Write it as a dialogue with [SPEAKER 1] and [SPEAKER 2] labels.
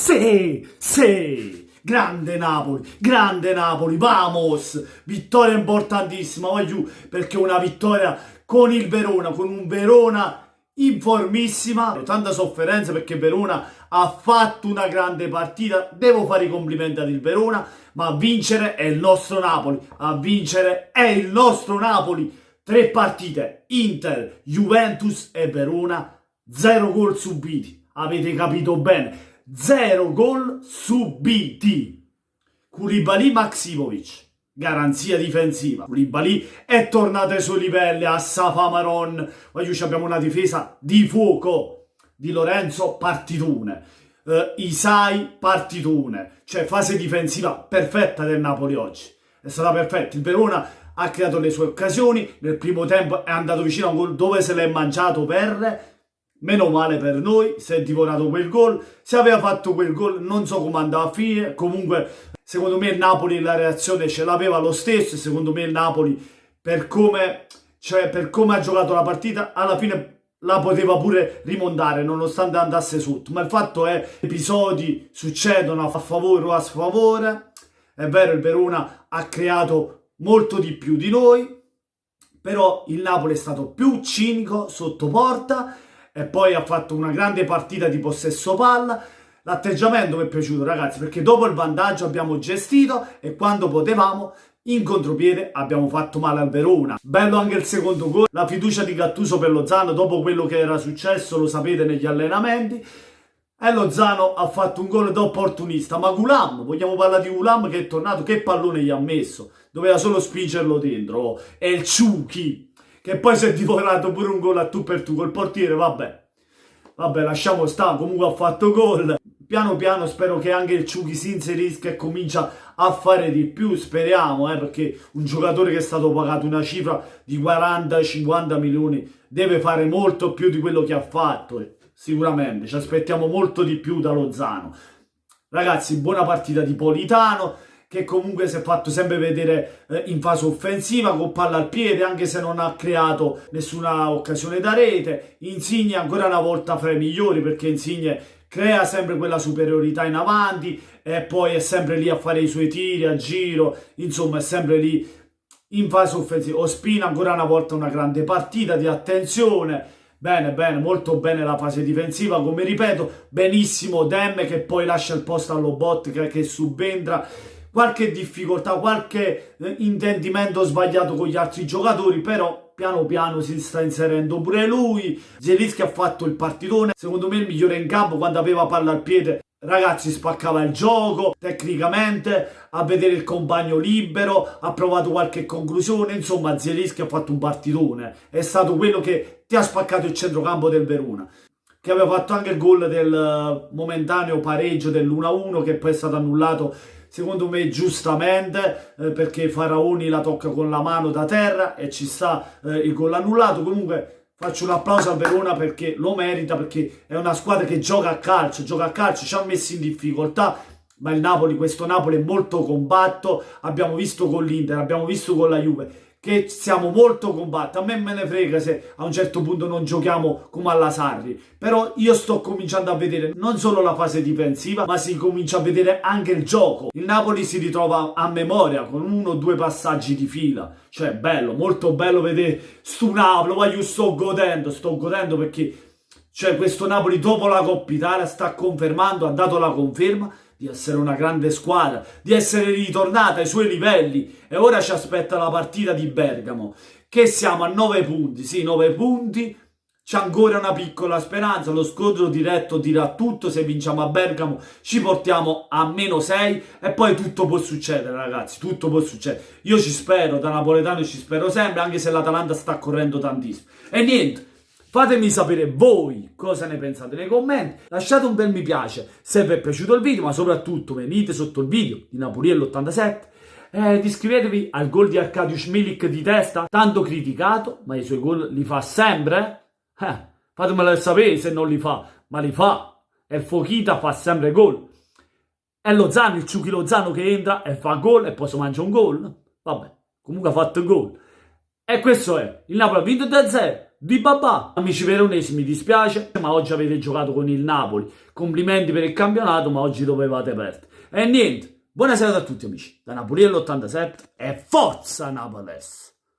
[SPEAKER 1] Sì, grande Napoli, vamos, vittoria importantissima, voglio, perché una vittoria con il Verona, con un Verona informissima, tanta sofferenza perché Verona ha fatto una grande partita, devo fare i complimenti al Verona, ma a vincere è il nostro Napoli, a vincere è il nostro Napoli. 3 partite, Inter, Juventus e Verona, 0 gol subiti. Avete capito bene? 0 gol subiti. Koulibaly Maksimovic, garanzia difensiva. Koulibaly è tornato ai suoi livelli, a Safamaron. Oggi abbiamo una difesa di fuoco. Di Lorenzo partitone. Isai partitone. Cioè fase difensiva perfetta del Napoli oggi. È stata perfetta. Il Verona ha creato le sue occasioni, nel primo tempo è andato vicino a un gol dove se l'è mangiato meno male per noi, si è divorato quel gol, se aveva fatto quel gol non so come andava a finire, comunque secondo me il Napoli la reazione ce l'aveva lo stesso, e secondo me il Napoli per come ha giocato la partita alla fine la poteva pure rimontare nonostante andasse sotto, ma il fatto è che episodi succedono a favore o a sfavore, è vero il Verona ha creato molto di più di noi, però il Napoli è stato più cinico sotto porta e poi ha fatto una grande partita di possesso palla. L'atteggiamento mi è piaciuto, ragazzi, perché dopo il vantaggio abbiamo gestito e quando potevamo in contropiede abbiamo fatto male al Verona. Bello anche il secondo gol, la fiducia di Gattuso per Lozano dopo quello che era successo, lo sapete, negli allenamenti. E Lozano ha fatto un gol da opportunista, ma Gulam, vogliamo parlare di Gulam che è tornato, che pallone gli ha messo, doveva solo spingerlo dentro, e il Ciuchi, che poi si è divorato pure un gol a tu per tu col portiere, vabbè, lasciamo stare, comunque ha fatto gol, piano piano spero che anche il Ciuchi si inserisca e comincia a fare di più, speriamo, perché un giocatore che è stato pagato una cifra di 40-50 milioni deve fare molto più di quello che ha fatto, sicuramente, ci aspettiamo molto di più da Lozano. Ragazzi, buona partita di Politano, che comunque si è fatto sempre vedere in fase offensiva, con palla al piede, anche se non ha creato nessuna occasione da rete. Insigne ancora una volta fra i migliori, perché Insigne crea sempre quella superiorità in avanti, e poi è sempre lì a fare i suoi tiri a giro, insomma è sempre lì in fase offensiva. Ospina ancora una volta una grande partita di attenzione. Bene, molto bene la fase difensiva, come ripeto, benissimo Demme che poi lascia il posto a Lobotka che subentra, qualche difficoltà, qualche intendimento sbagliato con gli altri giocatori, però piano piano si sta inserendo pure lui. Zielinski ha fatto il partitone, secondo me il migliore in campo quando aveva palla al piede. Ragazzi, spaccava il gioco tecnicamente, a vedere il compagno libero, ha provato qualche conclusione, insomma Zielinski ha fatto un partitone, è stato quello che ti ha spaccato il centrocampo del Verona, che aveva fatto anche il gol del momentaneo pareggio dell'1-1 che poi è stato annullato secondo me giustamente, perché Faraoni la tocca con la mano da terra e ci sta il gol annullato. Comunque faccio un applauso al Verona perché lo merita, perché è una squadra che gioca a calcio, ci ha messi in difficoltà, ma il Napoli, questo Napoli è molto compatto, abbiamo visto con l'Inter, abbiamo visto con la Juve, che siamo molto compatti. A me ne frega se a un certo punto non giochiamo come alla Sarri, però io sto cominciando a vedere non solo la fase difensiva, ma si comincia a vedere anche il gioco. Il Napoli si ritrova a memoria con 1 o 2 passaggi di fila, cioè bello, molto bello vedere sto Napoli, ma io sto godendo perché cioè questo Napoli dopo la Coppa Italia sta confermando, ha dato la conferma di essere una grande squadra, di essere ritornata ai suoi livelli, e ora ci aspetta la partita di Bergamo, che siamo a 9 punti, sì 9 punti, c'è ancora una piccola speranza, lo scontro diretto dirà tutto, se vinciamo a Bergamo ci portiamo a -6 e poi tutto può succedere, ragazzi, tutto può succedere, io ci spero, da napoletano ci spero sempre, anche se l'Atalanta sta correndo tantissimo, e niente. Fatemi sapere voi cosa ne pensate nei commenti, lasciate un bel mi piace se vi è piaciuto il video, ma soprattutto venite sotto il video di Napoliello87 ed iscrivetevi al gol di Arkadiusz Milik di testa, tanto criticato, ma i suoi gol li fa sempre, fatemelo sapere se non li fa, ma li fa, e il Fochita fa sempre gol, è Lozano, il Ciuchi Lozano che entra e fa gol e poi si mangia un gol, vabbè, comunque ha fatto gol, e questo è, il Napoli ha vinto 2-0. di babà. Amici veronesi, mi dispiace, ma oggi avete giocato con il Napoli. Complimenti per il campionato, ma oggi dovevate perdere. E niente, buonasera a tutti amici. Da Napoli all'87 e forza Napoles!